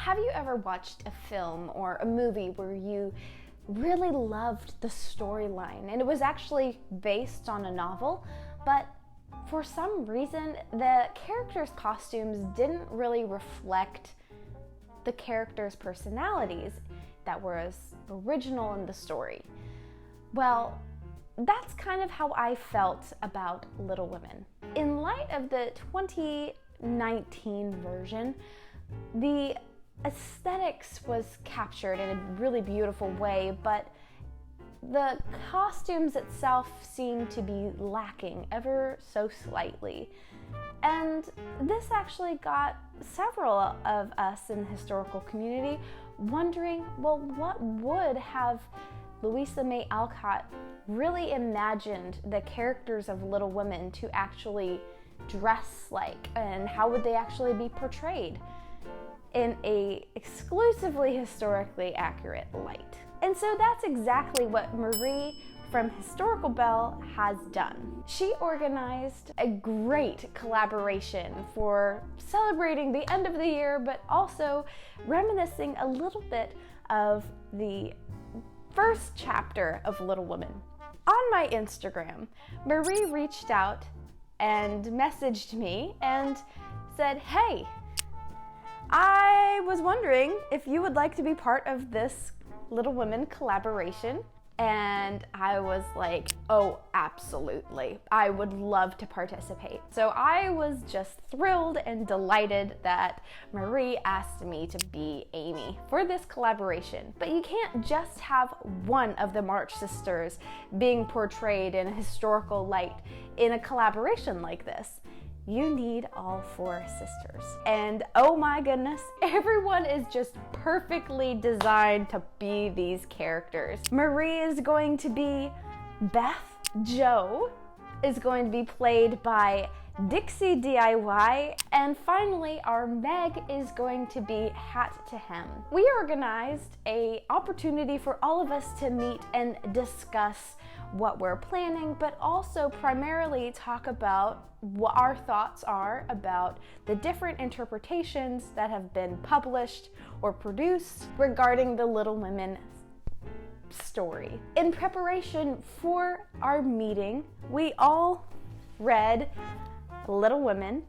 Have you ever watched a film or a movie where you really loved the storyline and it was actually based on a novel, but for some reason the characters' costumes didn't really reflect the characters' personalities that were as original in the story? Well, that's kind of how I felt about Little Women. In light of the 2019 version, the aesthetics was captured in a really beautiful way, but the costumes itself seemed to be lacking ever so slightly. And this actually got several of us in the historical community wondering, well, what would have Louisa May Alcott really imagined the characters of Little Women to actually dress like, and how would they actually be portrayed in a exclusively historically accurate light? And so that's exactly what Marie from Historical Belle has done. She organized a great collaboration for celebrating the end of the year, but also reminiscing a little bit of the first chapter of Little Women. On my Instagram, Marie reached out and messaged me and said, "Hey, I was wondering if you would like to be part of this Little Women collaboration." And I was like, oh, absolutely. I would love to participate. So I was just thrilled and delighted that Marie asked me to be Amy for this collaboration. But you can't just have one of the March sisters being portrayed in a historical light in a collaboration like this. You need all four sisters. And oh my goodness, everyone is just perfectly designed to be these characters. Marie is going to be Beth. Jo is going to be played by Dixie DIY. And finally, our Meg is going to be Hat to Hem. We organized an opportunity for all of us to meet and discuss what we're planning, but also primarily talk about what our thoughts are about the different interpretations that have been published or produced regarding the Little Women story. In preparation for our meeting, we all read Little Women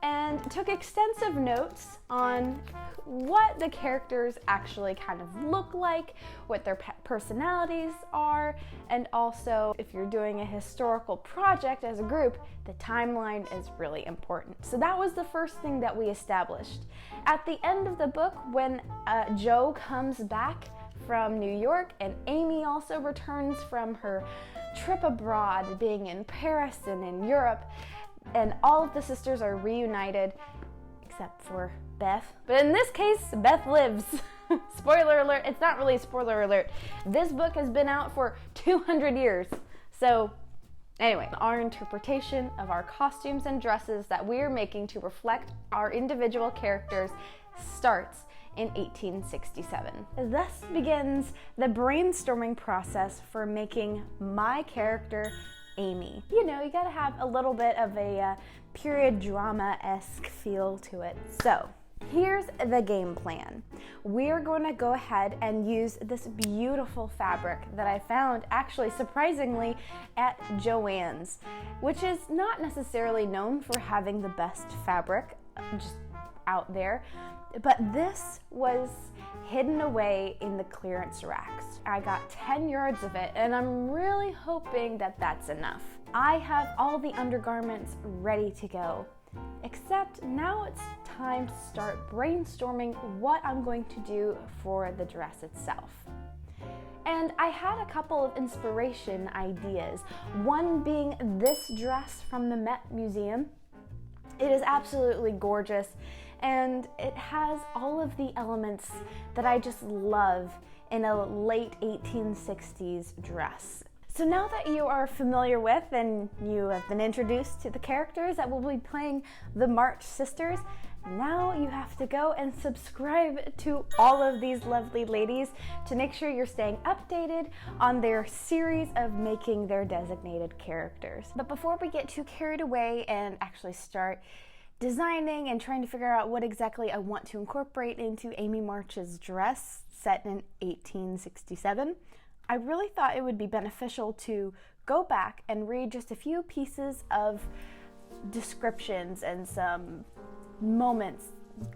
and took extensive notes on what the characters actually kind of look like, what their personalities are, and also if you're doing a historical project as a group, the timeline is really important. So that was the first thing that we established. At the end of the book, when Jo comes back from New York and Amy also returns from her trip abroad, being in Paris and in Europe, and all of the sisters are reunited except for Beth. But in this case, Beth lives. Spoiler alert, it's not really a spoiler alert. This book has been out for 200 years. So anyway, our interpretation of our costumes and dresses that we are making to reflect our individual characters starts in 1867. Thus begins the brainstorming process for making my character Amy. You know, you gotta have a little bit of a period drama-esque feel to it. So here's the game plan. We're going to go ahead and use this beautiful fabric that I found, actually surprisingly, at Joann's, which is not necessarily known for having the best fabric just out there, but this was hidden away in the clearance racks. I got 10 yards of it, and I'm really hoping that that's enough. I have all the undergarments ready to go, except now it's time to start brainstorming what I'm going to do for the dress itself. And I had a couple of inspiration ideas, one being this dress from the Met Museum. It is absolutely gorgeous, and it has all of the elements that I just love in a late 1860s dress. So now that you are familiar with and you have been introduced to the characters that will be playing the March sisters, now you have to go and subscribe to all of these lovely ladies to make sure you're staying updated on their series of making their designated characters. But before we get too carried away and actually start designing and trying to figure out what exactly I want to incorporate into Amy March's dress set in 1867, I really thought it would be beneficial to go back and read just a few pieces of descriptions and some moments,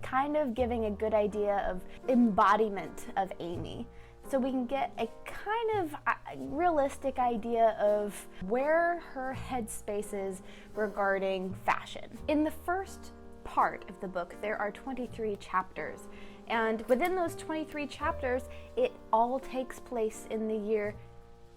kind of giving a good idea of embodiment of Amy, so we can get a kind of realistic idea of where her headspace is regarding fashion. In the first part of the book, there are 23 chapters, and within those 23 chapters, it all takes place in the year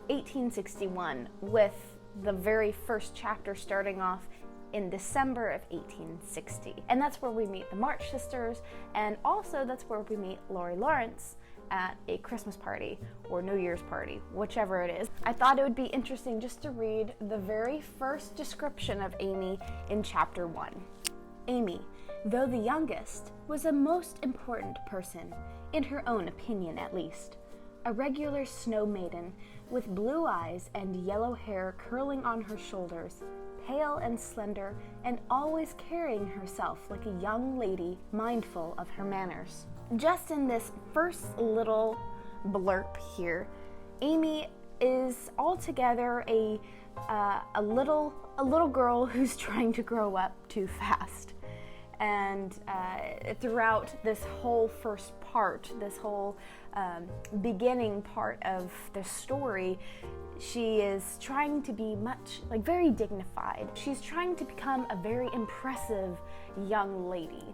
1861, with the very first chapter starting off in December of 1860. And that's where we meet the March sisters, and also that's where we meet Laurie Lawrence at a Christmas party or New Year's party, whichever it is. I thought it would be interesting just to read the very first description of Amy in chapter 1. Amy, though the youngest, was a most important person, in her own opinion at least. A regular snow maiden, with blue eyes and yellow hair curling on her shoulders, pale and slender, and always carrying herself like a young lady mindful of her manners. Just in this first little blurb here, Amy is altogether a little girl who's trying to grow up too fast. And throughout this whole first part, this whole beginning part of the story, she is trying to be very dignified. She's trying to become a very impressive young lady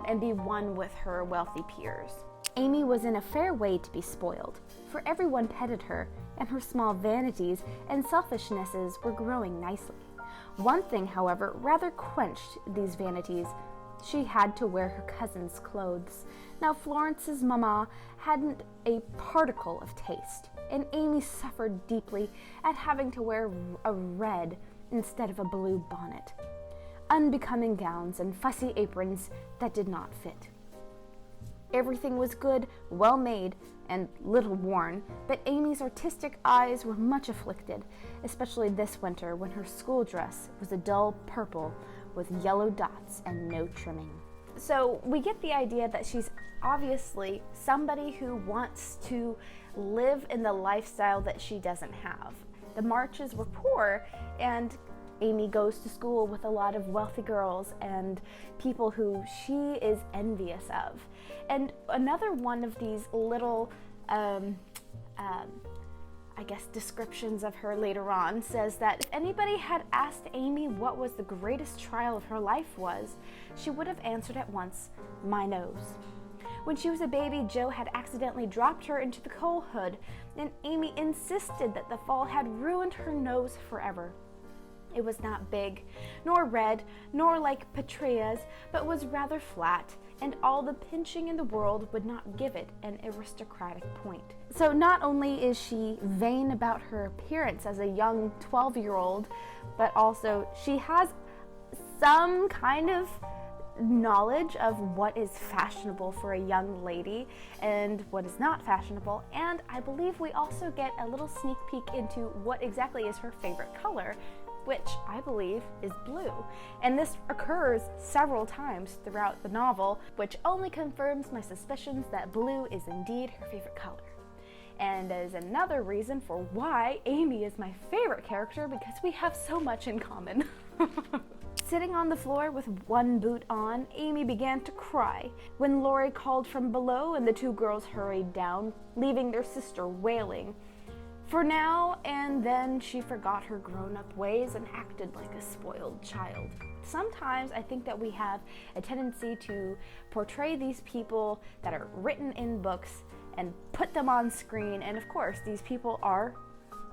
and be one with her wealthy peers. Amy was in a fair way to be spoiled, for everyone petted her, and her small vanities and selfishnesses were growing nicely. One thing, however, rather quenched these vanities. She had to wear her cousin's clothes. Now, Florence's mamma hadn't a particle of taste, and Amy suffered deeply at having to wear a red instead of a blue bonnet, unbecoming gowns and fussy aprons that did not fit. Everything was good, well made, and little worn, but Amy's artistic eyes were much afflicted, especially this winter when her school dress was a dull purple with yellow dots and no trimming. So we get the idea that she's obviously somebody who wants to live in the lifestyle that she doesn't have. The Marches were poor, and Amy goes to school with a lot of wealthy girls and people who she is envious of. And another one of these little, descriptions of her later on says that if anybody had asked Amy what was the greatest trial of her life was, she would have answered at once, my nose. When she was a baby, Joe had accidentally dropped her into the coal hood, and Amy insisted that the fall had ruined her nose forever. It was not big, nor red, nor like Patria's, but was rather flat, and all the pinching in the world would not give it an aristocratic point. So not only is she vain about her appearance as a young 12-year-old, but also she has some kind of knowledge of what is fashionable for a young lady and what is not fashionable, and I believe we also get a little sneak peek into what exactly is her favorite color, which I believe is blue. And this occurs several times throughout the novel, which only confirms my suspicions that blue is indeed her favorite color. And is another reason for why Amy is my favorite character, because we have so much in common. Sitting on the floor with one boot on, Amy began to cry when Laurie called from below and the two girls hurried down, leaving their sister wailing. For now and then she forgot her grown-up ways and acted like a spoiled child. Sometimes I think that we have a tendency to portray these people that are written in books and put them on screen, and of course these people are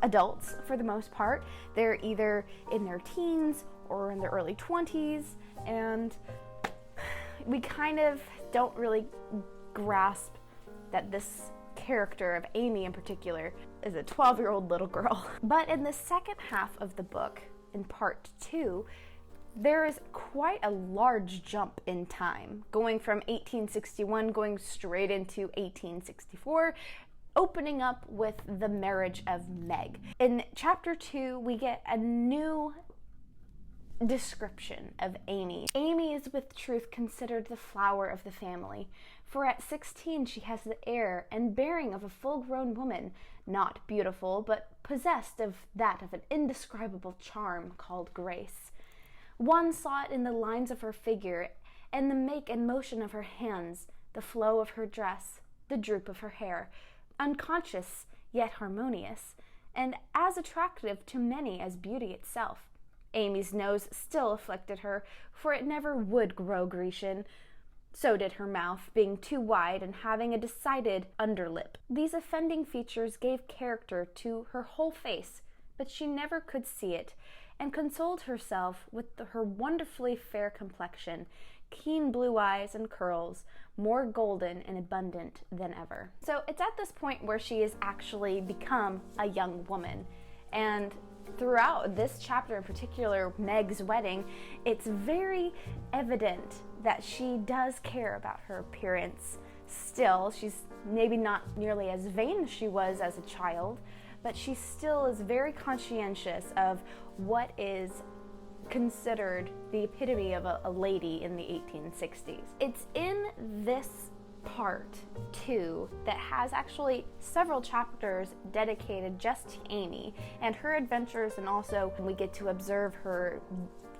adults for the most part. They're either in their teens or in their early 20s, and we kind of don't really grasp that this character of Amy in particular is a 12-year-old little girl. But in the second half of the book, in part 2, there is quite a large jump in time, going from 1861 going straight into 1864, opening up with the marriage of Meg. In chapter 2, we get a new description of Amy. Amy is with truth considered the flower of the family, for at 16 she has the air and bearing of a full-grown woman, not beautiful, but possessed of that of an indescribable charm called grace. One saw it in the lines of her figure, and the make and motion of her hands, the flow of her dress, the droop of her hair, unconscious yet harmonious, and as attractive to many as beauty itself. Amy's nose still afflicted her, for it never would grow Grecian. So did her mouth, being too wide and having a decided underlip. These offending features gave character to her whole face, but she never could see it, and consoled herself with her wonderfully fair complexion, keen blue eyes and curls, more golden and abundant than ever. So it's at this point where she has actually become a young woman, and throughout this chapter in particular, Meg's wedding, it's very evident that she does care about her appearance. Still, she's maybe not nearly as vain as she was as a child, but she still is very conscientious of what is considered the epitome of a lady in the 1860s. It's in this part 2 that has actually several chapters dedicated just to Amy and her adventures, and also we get to observe her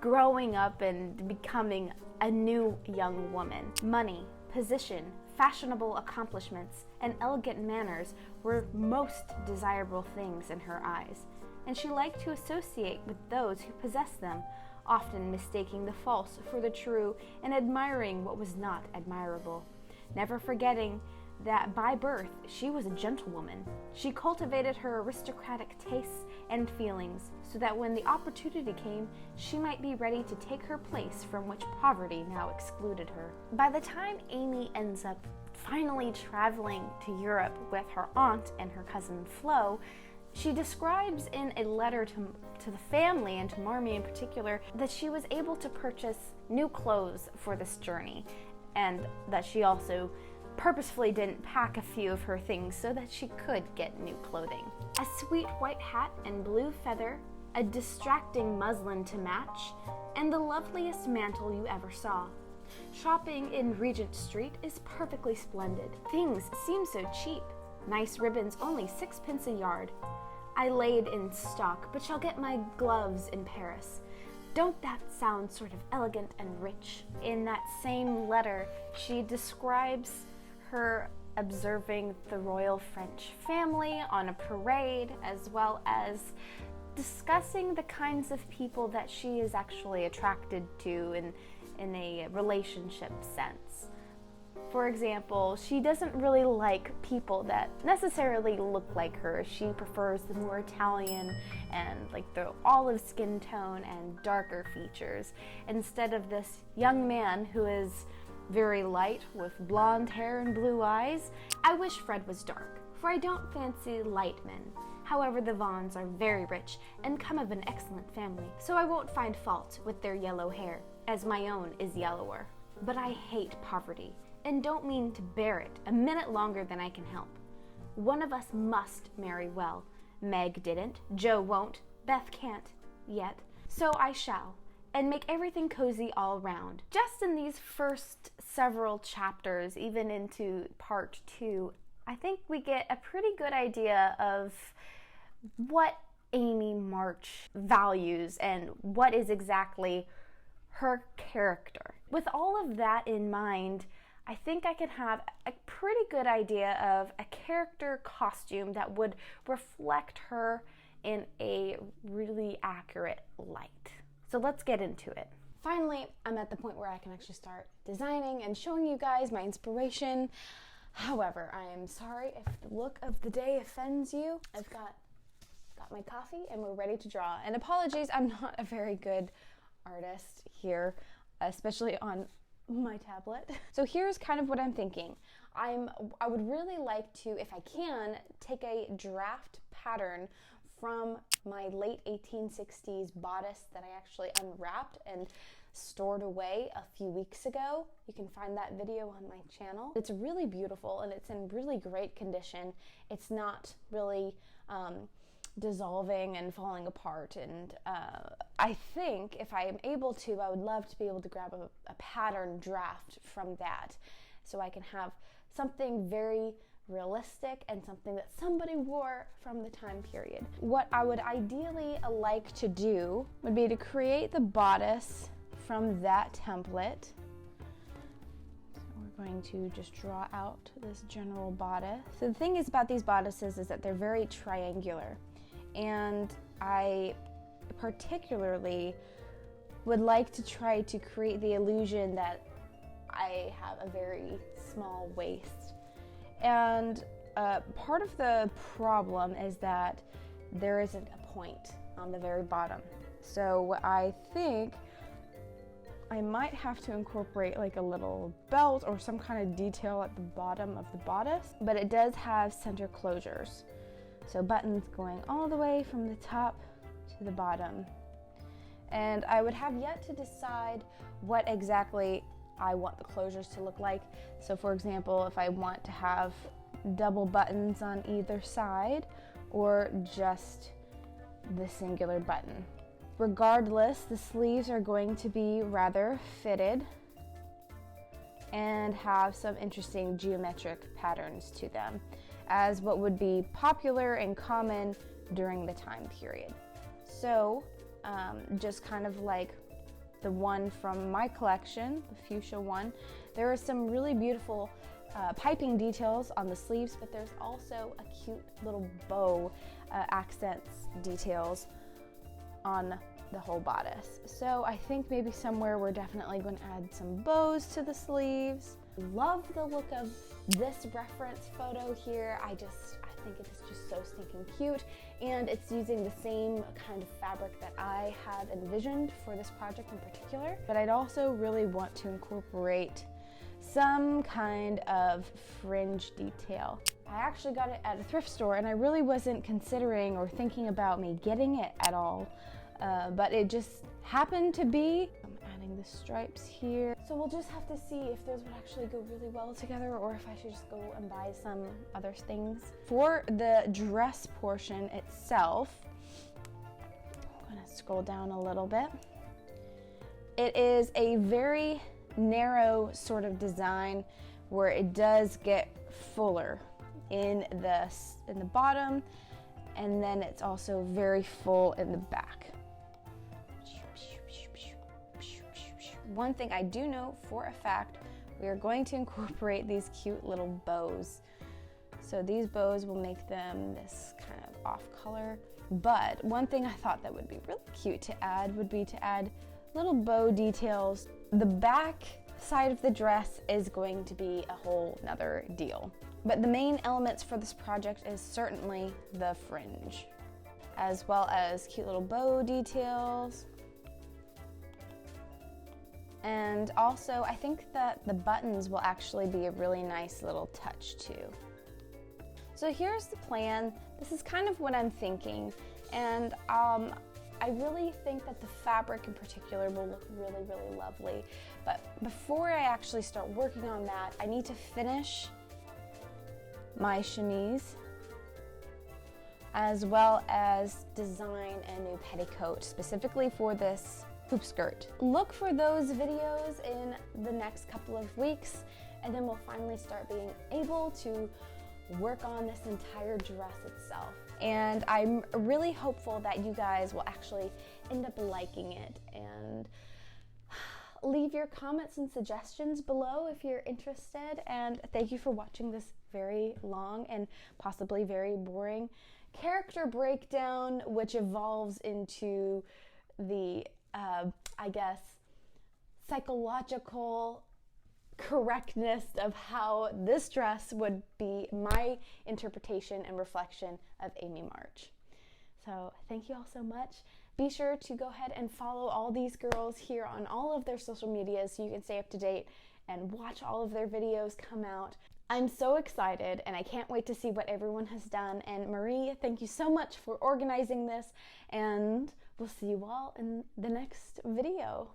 growing up and becoming a new young woman. Money, position, fashionable accomplishments, and elegant manners were most desirable things in her eyes, and she liked to associate with those who possessed them, often mistaking the false for the true and admiring what was not admirable. Never forgetting that by birth she was a gentlewoman. She cultivated her aristocratic tastes and feelings so that when the opportunity came, she might be ready to take her place from which poverty now excluded her. By the time Amy ends up finally traveling to Europe with her aunt and her cousin Flo, she describes in a letter to the family, and to Marmee in particular, that she was able to purchase new clothes for this journey, and that she also purposefully didn't pack a few of her things so that she could get new clothing. A sweet white hat and blue feather, a distracting muslin to match, and the loveliest mantle you ever saw. Shopping in Regent Street is perfectly splendid. Things seem so cheap. Nice ribbons only 6 pence a yard. I laid in stock, but shall get my gloves in Paris. Don't that sound sort of elegant and rich? In that same letter, she describes her observing the royal French family on a parade, as well as discussing the kinds of people that she is actually attracted to in a relationship sense. For example, she doesn't really like people that necessarily look like her. She prefers the more Italian and like the olive skin tone and darker features, instead of this young man who is very light with blonde hair and blue eyes. I wish Fred was dark, for I don't fancy light men. However, the Vaughns are very rich and come of an excellent family, so I won't find fault with their yellow hair, as my own is yellower. But I hate poverty, and don't mean to bear it a minute longer than I can help. One of us must marry well. Meg didn't, Joe won't, Beth can't, yet. So I shall, and make everything cozy all round. Just in these first several chapters, even into part 2, I think we get a pretty good idea of what Amy March values and what is exactly her character. With all of that in mind, I think I can have a pretty good idea of a character costume that would reflect her in a really accurate light. So let's get into it. Finally, I'm at the point where I can actually start designing and showing you guys my inspiration. However, I am sorry if the look of the day offends you. I've got my coffee and we're ready to draw. And apologies, I'm not a very good artist here, especially on my tablet. So here's kind of what I'm thinking. I would really like to, if I can, take a draft pattern from my late 1860s bodice that I actually unwrapped and stored away a few weeks ago. You can find that video on my channel. It's really beautiful and it's in really great condition. It's not really dissolving and falling apart, and I think if I am able to, I would love to be able to grab a pattern draft from that, so I can have something very realistic and something that somebody wore from the time period. What I would ideally like to do would be to create the bodice from that template. So we're going to just draw out this general bodice. So the thing is about these bodices is that they're very triangular, and I particularly would like to try to create the illusion that I have a very small waist. And part of the problem is that there isn't a point on the very bottom. So I think I might have to incorporate like a little belt or some kind of detail at the bottom of the bodice, but it does have center closures. So buttons going all the way from the top to the bottom. And I would have yet to decide what exactly I want the closures to look like. So for example, if I want to have double buttons on either side or just the singular button. Regardless, the sleeves are going to be rather fitted and have some interesting geometric patterns to them, as what would be popular and common during the time period. So just kind of like the one from my collection, the fuchsia one, there are some really beautiful piping details on the sleeves, but there's also a cute little bow accents details on the whole bodice. So I think maybe somewhere we're definitely going to add some bows to the sleeves. Love the look of this reference photo here. I think it is just so stinking cute, and it's using the same kind of fabric that I had envisioned for this project in particular. But I'd also really want to incorporate some kind of fringe detail. I actually got it at a thrift store, and I really wasn't considering or thinking about me getting it at all, but it just happened to be. I'm adding the stripes here. So we'll just have to see if those would actually go really well together, or if I should just go and buy some other things. For the dress portion itself, I'm gonna scroll down a little bit. It is a very narrow sort of design where it does get fuller in the bottom, and then it's also very full in the back. One thing I do know for a fact, we are going to incorporate these cute little bows. So these bows will make them this kind of off color. But one thing I thought that would be really cute to add would be to add little bow details. The back side of the dress is going to be a whole nother deal. But the main elements for this project is certainly the fringe, as well as cute little bow details. And also, I think that the buttons will actually be a really nice little touch too. So here's the plan. This is kind of what I'm thinking. And I really think that the fabric in particular will look really, really lovely. But before I actually start working on that, I need to finish my chemise, as well as design a new petticoat specifically for this hoop skirt. Look for those videos in the next couple of weeks, and then we'll finally start being able to work on this entire dress itself. And I'm really hopeful that you guys will actually end up liking it, and leave your comments and suggestions below if you're interested. And thank you for watching this very long and possibly very boring character breakdown, which evolves into the I guess psychological correctness of how this dress would be my interpretation and reflection of Amy March. So thank you all so much. Be sure to go ahead and follow all these girls here on all of their social medias so you can stay up to date and watch all of their videos come out. I'm so excited, and I can't wait to see what everyone has done. And Marie, thank you so much for organizing this, and we'll see you all in the next video.